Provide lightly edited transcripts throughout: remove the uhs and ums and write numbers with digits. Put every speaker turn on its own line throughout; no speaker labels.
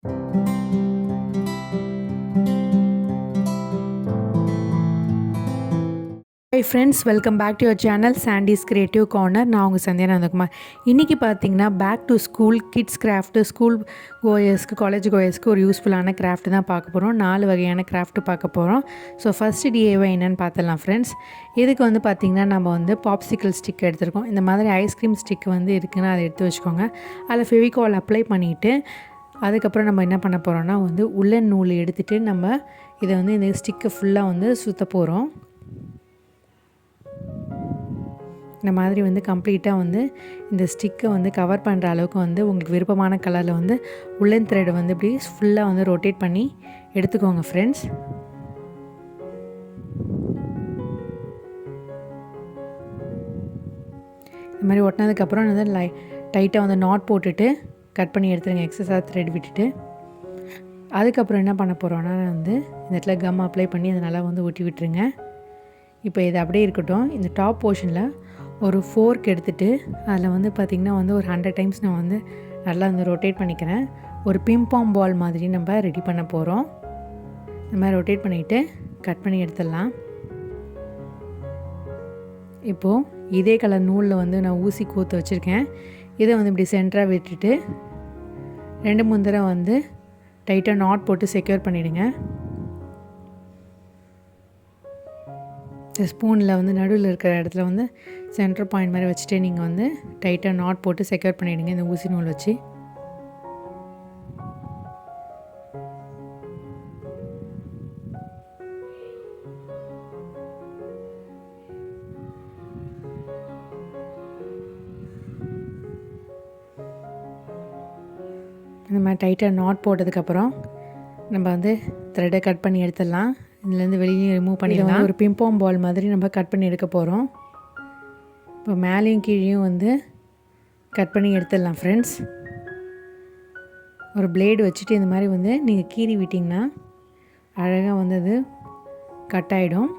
High friends, welcome back to your channel Sandy's creative corner. நான் உங்கள் சந்தியா நந்தகுமார். இன்றைக்கி பார்த்தீங்கன்னா back to school kids craft, school கோயர்ஸ்க்கு, college கோயர்ஸ்க்கு ஒரு யூஸ்ஃபுல்லான கிராஃப்ட் தான் பார்க்க போகிறோம். 4 வகையான கிராஃப்ட்டு பார்க்க போகிறோம். ஸோ ஃபஸ்ட்டு டிஏவை என்னென்னு பார்த்துடலாம் ஃப்ரெண்ட்ஸ். இதுக்கு வந்து பார்த்திங்கன்னா நம்ம வந்து பாப்சிக்கல் ஸ்டிக் எடுத்துருக்கோம். இந்த மாதிரி ஐஸ்கிரீம் ஸ்டிக் வந்து இருக்குதுன்னு அதை எடுத்து வச்சுக்கோங்க. அதில் ஃபெவிகால் அப்ளை பண்ணிவிட்டு அதுக்கப்புறம் நம்ம என்ன பண்ண போகிறோன்னா வந்து உல்லன் நூல் எடுத்துகிட்டு நம்ம இதை வந்து இந்த ஸ்டிக்கை ஃபுல்லாக வந்து சுற்ற போகிறோம். இந்த மாதிரி வந்து கம்ப்ளீட்டாக வந்து இந்த ஸ்டிக்கை வந்து கவர் பண்ணுற அளவுக்கு வந்து உங்களுக்கு விருப்பமான கலரில் வந்து உல்லன் த்ரெட்டை வந்து இப்படி ஃபுல்லாக வந்து ரொட்டேட் பண்ணி எடுத்துக்கோங்க ஃப்ரெண்ட்ஸ். இந்த மாதிரி ஒட்டினதுக்கப்புறம் வந்து டைட்டாக வந்து நாட் போட்டுட்டு கட் பண்ணி எடுத்துருங்க, எக்ஸஸாக த்ரெட் விட்டுட்டு. அதுக்கப்புறம் என்ன பண்ண போகிறோன்னா வந்து இந்த இடத்துல கம் அப்ளை பண்ணி அதை நல்லா வந்து ஒட்டி விட்டுருங்க. இப்போ இது அப்படியே இருக்கட்டும். இந்த டாப் போர்ஷனில் ஒரு ஃபோர்க் எடுத்துகிட்டு அதில் வந்து பார்த்திங்கன்னா வந்து ஒரு 100 டைம்ஸ் நான் வந்து நல்லா வந்து ரொட்டேட் பண்ணிக்கிறேன். ஒரு பிம்பாம் பால் மாதிரி நம்ம ரெடி பண்ண போகிறோம். இந்த மாதிரி ரொட்டேட் பண்ணிவிட்டு கட் பண்ணி எடுத்துடலாம். இப்போது இதே கலர் நூலில் வந்து நான் ஊசி கோத்து வச்சுருக்கேன். இதை வந்து இப்படி சென்டராக விட்டுட்டு 2-3 தடவை வந்து டைட்டாக நாட் போட்டு செக்யூர் பண்ணிவிடுங்க. இந்த ஸ்பூனில் வந்து நடுவில் இருக்கிற இடத்துல வந்து சென்டர் பாயிண்ட் மாதிரி வச்சுட்டு நீங்கள் வந்து டைட்டாக நாட் போட்டு செக்யூர் பண்ணிவிடுங்க இந்த ஊசி நூல் வச்சு. இந்த மாதிரி டைட்டாக நாட் போட்டதுக்கப்புறம் நம்ம வந்து த்ரெட்டை கட் பண்ணி எடுத்துடலாம். இதுலேருந்து வெளியே ரிமூவ் பண்ணிடலாம். ஒரு பிம்பாம் பால் மாதிரி நம்ம கட் பண்ணி எடுக்க போகிறோம். இப்போ மேலேயும் கீழேயும் வந்து கட் பண்ணி எடுத்துடலாம் ஃப்ரெண்ட்ஸ். ஒரு பிளேடு வச்சுட்டு இந்த மாதிரி வந்து நீங்கள் கீறி விட்டிங்கன்னா அழகாக வந்து அது கட் ஆகிடும்.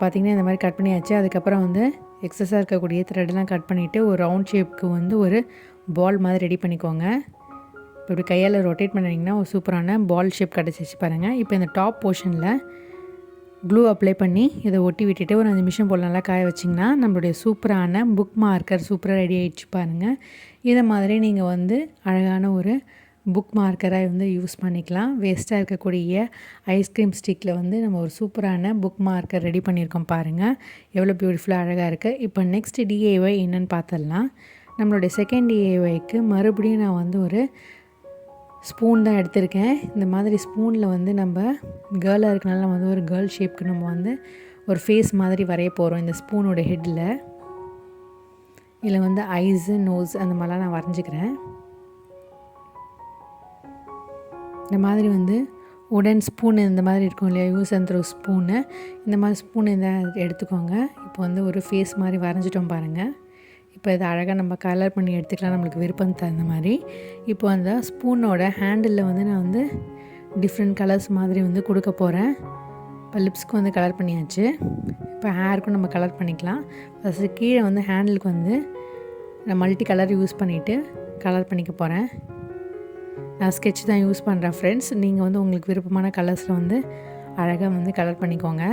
பார்த்திங்கன்னா இந்த மாதிரி கட் பண்ணியாச்சு. அதுக்கப்புறம் வந்து எக்ஸஸாக இருக்கக்கூடிய த்ரெட்டெல்லாம் கட் பண்ணிவிட்டு ஒரு ரவுண்ட் ஷேப்புக்கு வந்து ஒரு பால் மாதிரி ரெடி பண்ணிக்கோங்க. இப்போ இப்படி கையால் ரொட்டேட் பண்ணிங்கன்னா ஒரு சூப்பரான பால் ஷேப் கிடச்சிச்சு பாருங்கள். இப்போ இந்த டாப் போர்ஷனில் க்ளூ அப்ளை பண்ணி இதை ஒட்டி விட்டுட்டு ஒரு 5 நிமிஷம் போல் நல்லா காய வச்சிங்கன்னா நம்மளுடைய சூப்பரான புக் மார்க்கர் சூப்பராக ரெடி ஆகிடுச்சு பாருங்கள். இதை மாதிரி நீங்கள் வந்து அழகான ஒரு புக் மார்க்கராக வந்து யூஸ் பண்ணிக்கலாம். வேஸ்ட்டாக இருக்கக்கூடிய ஐஸ்கிரீம் ஸ்டிக்கில் வந்து நம்ம ஒரு சூப்பரான புக் மார்க்கர் ரெடி பண்ணியிருக்கோம் பாருங்கள். எவ்வளோ பியூட்டிஃபுல்லாக அழகாக இருக்குது. இப்போ நெக்ஸ்ட் டிஏஒய் என்னென்னு பார்த்துடலாம். நம்மளுடைய செகண்ட் டிஏஒய்க்கு மறுபடியும் நான் வந்து ஒரு ஸ்பூன் தான் எடுத்திருக்கேன். இந்த மாதிரி ஸ்பூனில் வந்து நம்ம கேர்ளாக இருக்கனால நம்ம வந்து ஒரு கேர்ள் ஷேப்க்கு நம்ம வந்து ஒரு ஃபேஸ் மாதிரி வரைய போகிறோம். இந்த ஸ்பூனோட ஹெட்டில் இதில் வந்து ஐஸு, நோஸ் அந்த மாதிரிலாம் நான் வரைஞ்சிக்கிறேன். இந்த மாதிரி வந்து உடன் ஸ்பூன் இந்த மாதிரி இருக்கும் இல்லையா, யூஸ் அண்ட் த்ரோ ஸ்பூனு, இந்த மாதிரி ஸ்பூன் இந்த எடுத்துக்கோங்க. இப்போ வந்து ஒரு ஃபேஸ் மாதிரி வரைஞ்சிட்டோம் பாருங்கள். இப்போ இதை அழகாக நம்ம கலர் பண்ணி எடுத்துக்கலாம், நம்மளுக்கு விருப்பம் தகுந்த மாதிரி. இப்போ அந்த ஸ்பூனோட ஹேண்டிலில் வந்து நான் வந்து டிஃப்ரெண்ட் கலர்ஸ் மாதிரி வந்து கொடுக்க போகிறேன். இப்போ லிப்ஸ்க்கு வந்து கலர் பண்ணியாச்சு. இப்போ ஹேருக்கும் நம்ம கலர் பண்ணிக்கலாம். ஃபஸ்ட்டு கீழே வந்து ஹேண்டிலுக்கு வந்து நான் மல்டி கலர் யூஸ் பண்ணிவிட்டு கலர் பண்ணிக்க போகிறேன். நான் ஸ்கெட்ச் தான் யூஸ் பண்ணுறேன் ஃப்ரெண்ட்ஸ். நீங்கள் வந்து உங்களுக்கு விருப்பமான கலர்ஸில் வந்து அழகாக வந்து கலர் பண்ணிக்கோங்க.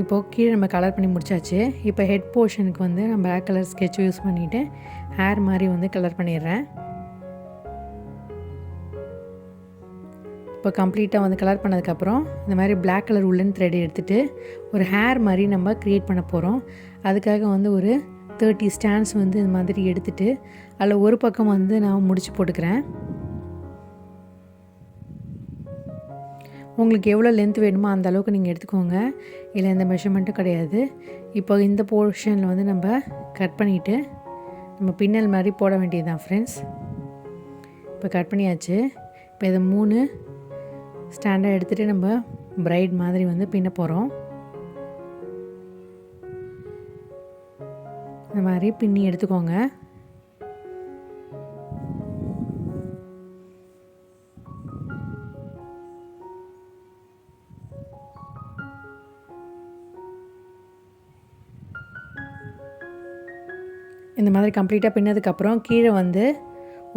இப்போது கீழே நம்ம கலர் பண்ணி முடிச்சாச்சு. இப்போ ஹெட் போர்ஷனுக்கு வந்து நான் பிளாக் கலர் ஸ்கெட்ச் யூஸ் பண்ணிவிட்டு ஹேர் மாதிரி வந்து கலர் பண்ணிடுறேன். இப்போ கம்ப்ளீட்டாக வந்து கலர் பண்ணதுக்கப்புறம் இந்த மாதிரி பிளாக் கலர் உல்லன் த்ரெட் எடுத்துகிட்டு ஒரு ஹேர் மாதிரி நம்ம க்ரியேட் பண்ண போகிறோம். அதுக்காக வந்து ஒரு 30 ஸ்டாண்ட்ஸ் வந்து இந்த மாதிரி எடுத்துகிட்டு அதில் ஒரு பக்கம் வந்து நான் முடிச்சு போட்டுக்கிறேன். உங்களுக்கு எவ்வளோ லென்த் வேணுமோ அந்த அளவுக்கு நீங்கள் எடுத்துக்கோங்க. இல்லை எந்த மெஷர்மெண்ட்டும் கிடையாது. இப்போ இந்த போர்ஷனில் வந்து நம்ம கட் பண்ணிவிட்டு நம்ம பின்னல் மாதிரி போட வேண்டியது தான் ஃப்ரெண்ட்ஸ். இப்போ கட் பண்ணியாச்சு. இப்போ இதை 3 ஸ்டாண்டாக எடுத்துகிட்டு நம்ம பிரைட் மாதிரி வந்து பின்ன போகிறோம். இந்த மாதிரி பின்னி எடுத்துக்கோங்க. இந்த மாதிரி கம்ப்ளீட்டாக பின்னதுக்கப்புறம் கீழே வந்து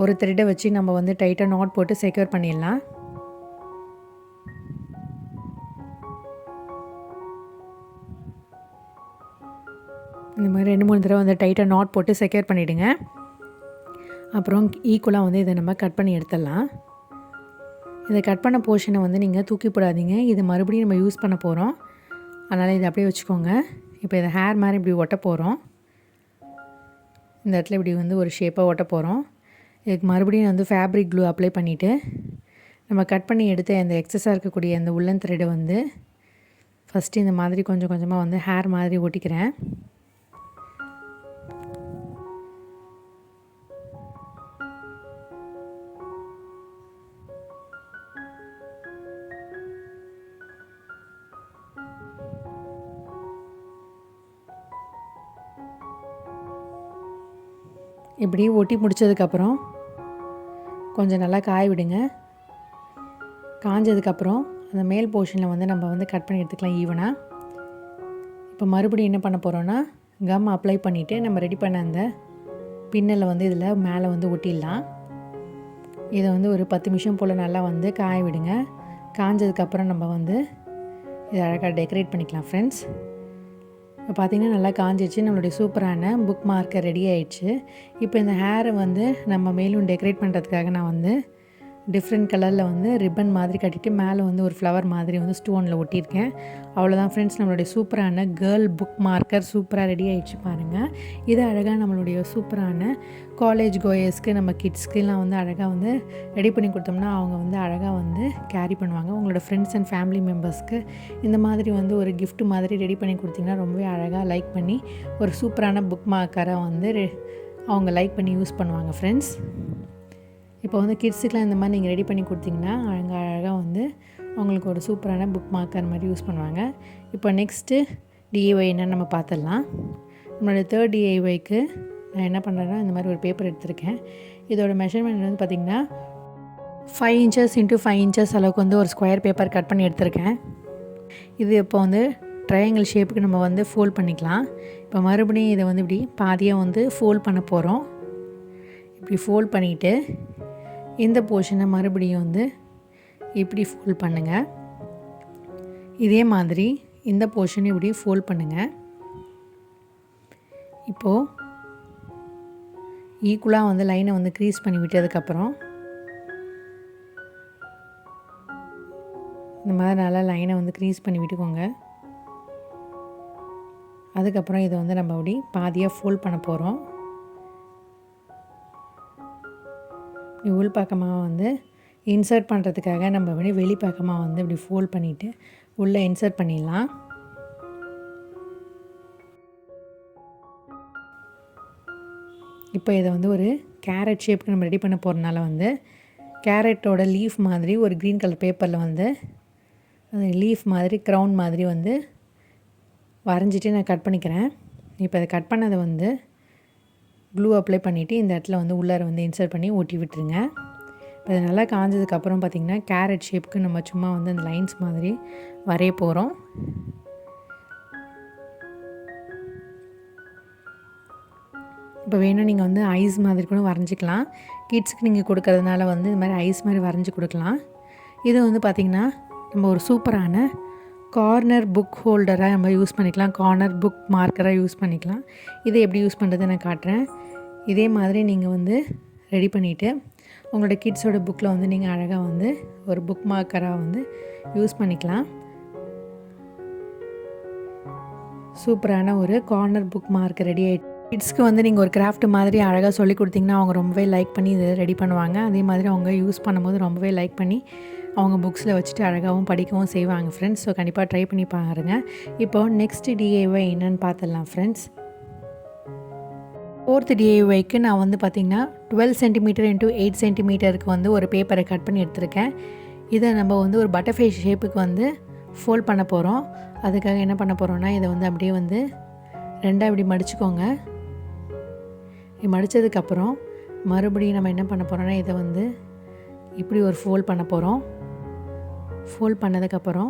ஒரு த்ரெட்டை வச்சு நம்ம வந்து டைட்டாக நாட் போட்டு செக்யூர் பண்ணிடலாம். இந்த மாதிரி 2-3 தடவை வந்து டைட்டாக நாட் போட்டு செக்யூர் பண்ணிவிடுங்க. அப்புறம் ஈக்குவலாக வந்து இதை நம்ம கட் பண்ணி எடுத்துடலாம். இதை கட் பண்ண போர்ஷனை வந்து நீங்கள் தூக்கி போடாதீங்க. இது மறுபடியும் நம்ம யூஸ் பண்ண போகிறோம். அதனால் இதை அப்படியே வச்சுக்கோங்க. இப்போ இதை ஹேர் மாதிரி இப்படி ஒட்ட போகிறோம். இந்த இடத்துல இப்படி வந்து ஒரு ஷேப்பாக ஒட்ட போகிறோம். இதுக்கு மறுபடியும் வந்து ஃபேப்ரிக் க்ளூ அப்ளை பண்ணிவிட்டு நம்ம கட் பண்ணி எடுத்த அந்த எக்ஸஸாக இருக்கக்கூடிய அந்த உள்ளன் த்ரெட்டை வந்து ஃபஸ்ட்டு இந்த மாதிரி கொஞ்சம் கொஞ்சமாக வந்து ஹேர் மாதிரி ஒட்டிக்கிறேன். இப்படி ஒட்டி முடித்ததுக்கப்புறம் கொஞ்சம் நல்லா காய விடுங்க. காஞ்சதுக்கப்புறம் அந்த மேல் போர்ஷனில் வந்து நம்ம வந்து கட் பண்ணி எடுத்துக்கலாம் ஈவனாக. இப்போ மறுபடியும் என்ன பண்ண போகிறோன்னா கம் அப்ளை பண்ணிவிட்டு நம்ம ரெடி பண்ண அந்த பின்னலை வந்து இதில் மேலே வந்து ஒட்டிடலாம். இதை வந்து ஒரு 10 நிமிஷம் போல் நல்லா வந்து காய விடுங்க. காஞ்சதுக்கப்புறம் நம்ம வந்து இதை அழகாக டெக்கரேட் பண்ணிக்கலாம் ஃப்ரெண்ட்ஸ். இப்போ பார்த்திங்கன்னா நல்லா காஞ்சிச்சு. நம்மளுடைய சூப்பரான புக் மார்க்கர் ரெடி ஆகிடுச்சு. இப்போ இந்த ஹேரை வந்து நம்ம மேலும் டெக்கரேட் பண்ணுறதுக்காக நான் வந்து டிஃப்ரெண்ட் கலரில் வந்து ரிப்பன் மாதிரி கட்டிட்டு மேலே வந்து ஒரு ஃப்ளவர் மாதிரி வந்து ஸ்டோனில் ஒட்டியிருக்கேன். அவ்வளோதான் ஃப்ரெண்ட்ஸ், நம்மளுடைய சூப்பரான கேர்ள் புக் மார்க்கர் சூப்பராக ரெடி ஆகிடுச்சு பாருங்கள். இது அழகாக நம்மளுடைய சூப்பரான காலேஜ் கோயர்ஸ்க்கு நம்ம கிட்ஸ்க்குலாம் வந்து அழகாக வந்து ரெடி பண்ணி கொடுத்தோம்னா அவங்க வந்து அழகாக வந்து கேரி பண்ணுவாங்க. உங்களோட ஃப்ரெண்ட்ஸ் அண்ட் ஃபேமிலி மெம்பர்ஸ்க்கு இந்த மாதிரி வந்து ஒரு கிஃப்ட் மாதிரி ரெடி பண்ணி கொடுத்திங்கன்னா ரொம்பவே அழகாக லைக் பண்ணி ஒரு சூப்பரான புக் மார்க்கரை வந்து அவங்க லைக் பண்ணி யூஸ் பண்ணுவாங்க ஃப்ரெண்ட்ஸ். இப்போ வந்து கிட்ஸுக்கெலாம் இந்த மாதிரி நீங்கள் ரெடி பண்ணி கொடுத்தீங்கன்னா அழகாக வந்து அவங்களுக்கு ஒரு சூப்பரான புக் மார்க்கர் மாதிரி யூஸ் பண்ணுவாங்க. இப்போ நெக்ஸ்ட்டு டிஐஒய் என்னன்னு நம்ம பார்த்துடலாம். நம்மளோட 3rd டிஐஒய்க்கு நான் என்ன பண்ணுறேன்னா இந்த மாதிரி ஒரு பேப்பர் எடுத்திருக்கேன். இதோட மெஷர்மெண்ட் வந்து பார்த்திங்கன்னா 5 inches into 5 inches அளவுக்கு வந்து ஒரு ஸ்கொயர் பேப்பர் கட் பண்ணி எடுத்திருக்கேன். இது இப்போ வந்து ட்ரையாங்கிள் ஷேப்புக்கு நம்ம வந்து ஃபோல்ட் பண்ணிக்கலாம். இப்போ மறுபடியும் இதை வந்து இப்படி பாதியாக வந்து ஃபோல்ட் பண்ண போகிறோம். இப்படி ஃபோல்ட் பண்ணிவிட்டு இந்த போர்ஷனை மறுபடியும் வந்து இப்படி ஃபோல்ட் பண்ணுங்கள். இதே மாதிரி இந்த போர்ஷனை இப்படி ஃபோல்ட் பண்ணுங்கள். இப்போது ஈக்குவலாக வந்து லைனை வந்து க்ரீஸ் பண்ணி விட்டதுக்கப்புறம் இந்த மாதிரி நல்லா லைனை வந்து க்ரீஸ் பண்ணி விட்டுக்கோங்க. அதுக்கப்புறம் இதை வந்து நம்ம அப்படி பாதியாக ஃபோல்ட் பண்ண போகிறோம். உள் பக்கமாக வந்து இன்சர்ட் பண்ணுறதுக்காக நம்ம வந்து வெளிப்பக்கமாக வந்து இப்படி ஃபோல்ட் பண்ணிவிட்டு உள்ளே இன்சர்ட் பண்ணிடலாம். இப்போ இதை வந்து ஒரு கேரட் ஷேப்புக்கு நம்ம ரெடி பண்ண போகிறதுனால வந்து கேரட்டோட லீஃப் மாதிரி ஒரு க்ரீன் கலர் பேப்பரில் வந்து அந்த லீஃப் மாதிரி க்ரௌன் மாதிரி வந்து வரைஞ்சிட்டு நான் கட் பண்ணிக்கிறேன். இப்போ அதை கட் பண்ணதை வந்து க்ளூ அப்ளை பண்ணிவிட்டு இந்த இடத்துல வந்து உள்ளார வந்து இன்சர்ட் பண்ணி ஒட்டி விட்டுருங்க. இப்போ அது நல்லா காஞ்சதுக்கப்புறம் பார்த்திங்கன்னா கேரட் ஷேப்புக்கு நம்ம சும்மா வந்து அந்த லைன்ஸ் மாதிரி வரைய போகிறோம். இப்போ வேணும் நீங்கள் வந்து ஐஸ் மாதிரி கூட வரைஞ்சிக்கலாம். கிட்ஸுக்கு நீங்கள் கொடுக்கறதுனால வந்து இந்த மாதிரி ஐஸ் மாதிரி வரைஞ்சி கொடுக்கலாம். இது வந்து பார்த்திங்கன்னா நம்ம ஒரு சூப்பரான கார்னர் புக் ஹோல்டராக நம்ம யூஸ் பண்ணிக்கலாம். கார்னர் புக் மார்க்கராக யூஸ் பண்ணிக்கலாம். இதை எப்படி யூஸ் பண்ணுறதை நான் காட்டுறேன். இதே மாதிரி நீங்கள் வந்து ரெடி பண்ணிவிட்டு உங்களோட கிட்ஸோட புக்கில் வந்து நீங்கள் அழகாக வந்து ஒரு புக் மார்க்கராக வந்து யூஸ் பண்ணிக்கலாம். சூப்பரான ஒரு கார்னர் புக் மார்க் ரெடி ஆகிட்டு கிட்ஸ்க்கு வந்து நீங்கள் ஒரு கிராஃப்ட் மாதிரி அழகாக சொல்லி கொடுத்தீங்கன்னா அவங்க ரொம்பவே லைக் பண்ணி இதை ரெடி பண்ணுவாங்க. அதே மாதிரி அவங்க யூஸ் பண்ணும்போது ரொம்பவே லைக் பண்ணி அவங்க புக்ஸில் வச்சுட்டு அழகாகவும் படிக்கவும் செய்வாங்க ஃப்ரெண்ட்ஸ். ஸோ கண்டிப்பாக ட்ரை பண்ணி பாருங்கள். இப்போது நெக்ஸ்ட்டு டிஐஒய் என்னென்னு பார்த்துடலாம் ஃப்ரெண்ட்ஸ். 4th டிஐஒய்க்கு நான் வந்து பார்த்திங்கன்னா 12 cm into 8 cmக்கு வந்து ஒரு பேப்பரை கட் பண்ணி எடுத்திருக்கேன். இதை நம்ம வந்து ஒரு பட்டர்ஃப்ளை ஷேப்புக்கு வந்து ஃபோல்ட் பண்ண போகிறோம். அதுக்காக என்ன பண்ண போகிறோன்னா இதை வந்து அப்படியே வந்து ரெண்டாக இப்படி மடிச்சுக்கோங்க. மடித்ததுக்கப்புறம் மறுபடியும் நம்ம என்ன பண்ண போகிறோன்னா இதை வந்து இப்படி ஒரு ஃபோல்ட் பண்ண போகிறோம். ஃபோல்ட் பண்ணதுக்கப்புறம்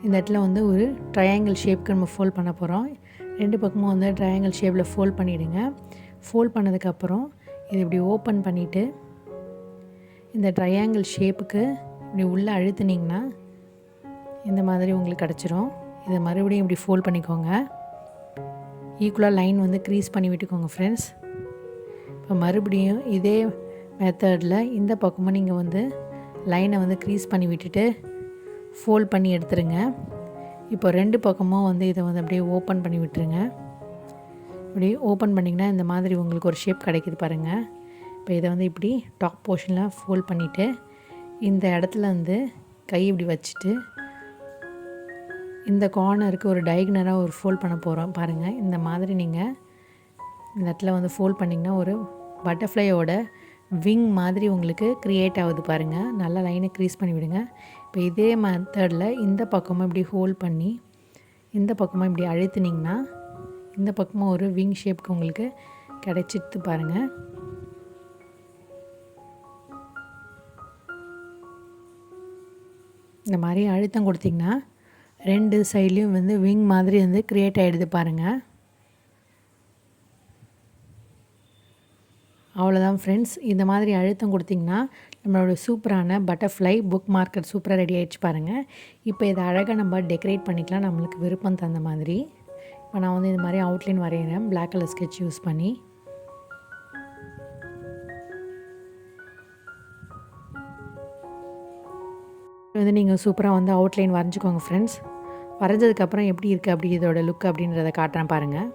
இந்த இடத்துல வந்து ஒரு ட்ரையாங்கிள் ஷேப்புக்கு நம்ம ஃபோல்ட் பண்ண போகிறோம். 2 பக்கமும் வந்து ட்ரையாங்கிள் ஷேப்பில் ஃபோல்ட் பண்ணிவிடுங்க. ஃபோல்ட் பண்ணதுக்கப்புறம் இது இப்படி ஓப்பன் பண்ணிவிட்டு இந்த ட்ரையாங்கிள் ஷேப்புக்கு இப்படி உள்ளே அழுத்துனிங்கன்னா இந்த மாதிரி உங்களுக்கு கிடச்சிரும். இதை மறுபடியும் இப்படி ஃபோல்ட் பண்ணிக்கோங்க. ஈக்குவலாக லைன் வந்து க்ரீஸ் பண்ணி விட்டுக்கோங்க ஃப்ரெண்ட்ஸ். இப்போ மறுபடியும் இதே மெத்தடில் இந்த பக்கமும் நீங்கள் வந்து லைனை வந்து க்ரீஸ் பண்ணி விட்டுட்டு ஃபோல்ட் பண்ணி எடுத்துருங்க. இப்போ 2 பக்கமும் வந்து இதை வந்து அப்படியே ஓப்பன் பண்ணி விட்டுருங்க. இப்படி ஓப்பன் பண்ணிங்கன்னா இந்த மாதிரி உங்களுக்கு ஒரு ஷேப் கிடைக்கிது பாருங்கள். இப்போ இதை வந்து இப்படி டாப் போர்ஷனில் ஃபோல்ட் பண்ணிவிட்டு இந்த இடத்துல வந்து கை இப்படி வச்சுட்டு இந்த கார்னருக்கு ஒரு டயகனலாக ஒரு ஃபோல்ட் பண்ண போகிறோம் பாருங்கள். இந்த மாதிரி நீங்கள் இந்த இடத்துல வந்து ஃபோல்ட் பண்ணிங்கன்னா ஒரு பட்டர்ஃப்ளையோட விங் மாதிரி உங்களுக்கு க்ரியேட் ஆகுது பாருங்கள். நல்லா லைனை க்ரீஸ் பண்ணி விடுங்க. இப்போ இதே மெத்தடில் இந்த பக்கமும் இப்படி ஹோல்ட் பண்ணி இந்த பக்கமும் இப்படி அழுத்தினிங்கன்னா இந்த பக்கமும் ஒரு விங் ஷேப்புக்கு உங்களுக்கு கிடச்சிட்டு பாருங்கள். இந்த மாதிரி அழுத்தம் கொடுத்திங்கன்னா 2 சைட்லேயும் வந்து விங் மாதிரி வந்து க்ரியேட் ஆகிடுது பாருங்கள். அவ்வளோதான் ஃப்ரெண்ட்ஸ். இந்த மாதிரி அழுத்தம் கொடுத்திங்கன்னா நம்மளோட சூப்பரான பட்டர்ஃப்ளை புக் மார்க்கர் சூப்பராக ரெடி ஆகிடுச்சு பாருங்கள். இப்போ இதை அழகாக நம்ம டெக்கரேட் பண்ணிக்கலாம் நம்மளுக்கு விருப்பம் தகுந்த மாதிரி. இப்போ நான் வந்து இது மாதிரி அவுட்லைன் வரைகிறேன் பிளாக் கலர் ஸ்கெட்ச் யூஸ் பண்ணி. வந்து நீங்கள் சூப்பராக வந்து அவுட்லைன் வரைஞ்சிக்கோங்க ஃப்ரெண்ட்ஸ். வரைஞ்சதுக்கப்புறம் எப்படி இருக்குது அப்படி இதோட லுக் அப்படின்றத காட்டுறேன் பாருங்கள்.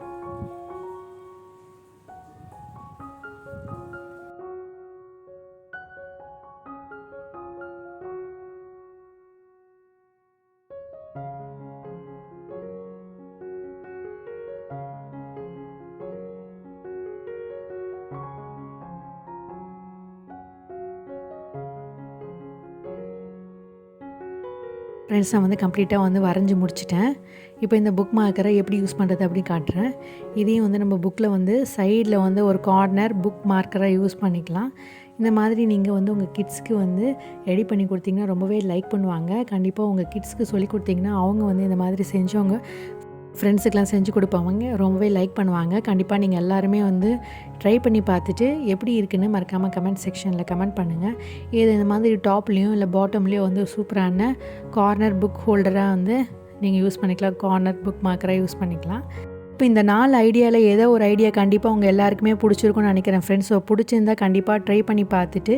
ஃப்ரெண்ட்ஸ் நான் வந்து கம்ப்ளீட்டாக வந்து வரைஞ்சி முடிச்சிட்டேன். இப்போ இந்த புக் மார்க்கரை எப்படி யூஸ் பண்ணுறது அப்படின்னு காட்டுறேன். இதையும் வந்து நம்ம புக்கில் வந்து சைடில் வந்து ஒரு கார்னர் புக் மார்க்கராக யூஸ் பண்ணிக்கலாம். இந்த மாதிரி நீங்கள் வந்து உங்கள் கிட்ஸ்க்கு வந்து ரெடி பண்ணி கொடுத்தீங்கன்னா ரொம்பவே லைக் பண்ணுவாங்க. கண்டிப்பாக உங்கள் கிட்ஸ்க்கு சொல்லி கொடுத்தீங்கன்னா அவங்க வந்து இந்த மாதிரி செஞ்சவங்க ஃப்ரெண்ட்ஸுக்கெலாம் செஞ்சு கொடுப்பாங்க. ரொம்பவே லைக் பண்ணுவாங்க. கண்டிப்பாக நீங்கள் எல்லாருமே வந்து ட்ரை பண்ணி பார்த்துட்டு எப்படி இருக்குன்னு மறக்காமல் கமெண்ட் செக்ஷனில் கமெண்ட் பண்ணுங்கள். இது இந்த மாதிரி டாப்லேயும் இல்லை பாட்டம்லேயும் வந்து சூப்பரான கார்னர் புக் ஹோல்டராக வந்து நீங்கள் யூஸ் பண்ணிக்கலாம். கார்னர் புக் மார்க்கராக யூஸ் பண்ணிக்கலாம். இப்போ இந்த 4 ஐடியாவில் ஏதோ ஒரு ஐடியா கண்டிப்பாக உங்கள் எல்லாருக்குமே பிடிச்சிருக்குன்னு நினைக்கிறேன் ஃப்ரெண்ட்ஸ். ஸோ பிடிச்சிருந்தா கண்டிப்பாக ட்ரை பண்ணி பார்த்துட்டு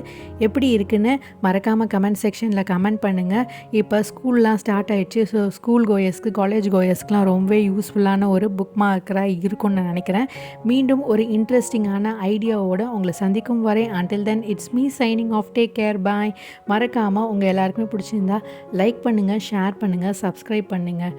எப்படி இருக்குன்னு மறக்காமல் கமெண்ட் செக்ஷனில் கமெண்ட் பண்ணுங்கள். இப்போ ஸ்கூல்லாம் ஸ்டார்ட் ஆகிடுச்சு. ஸோ ஸ்கூல் கோயர்ஸ்க்கு காலேஜ் கோயர்ஸ்க்குலாம் ரொம்பவே யூஸ்ஃபுல்லான ஒரு புக் மார்க்கராக இருக்கும்னு நான் நினைக்கிறேன். மீண்டும் ஒரு இன்ட்ரெஸ்டிங்கான ஐடியாவோடு உங்களை சந்திக்கும் வரை until then it's me signing off. Take care. Bye. மறக்காமல் உங்கள் எல்லாருக்குமே பிடிச்சிருந்தா லைக் பண்ணுங்கள், ஷேர் பண்ணுங்கள், சப்ஸ்கிரைப் பண்ணுங்கள்.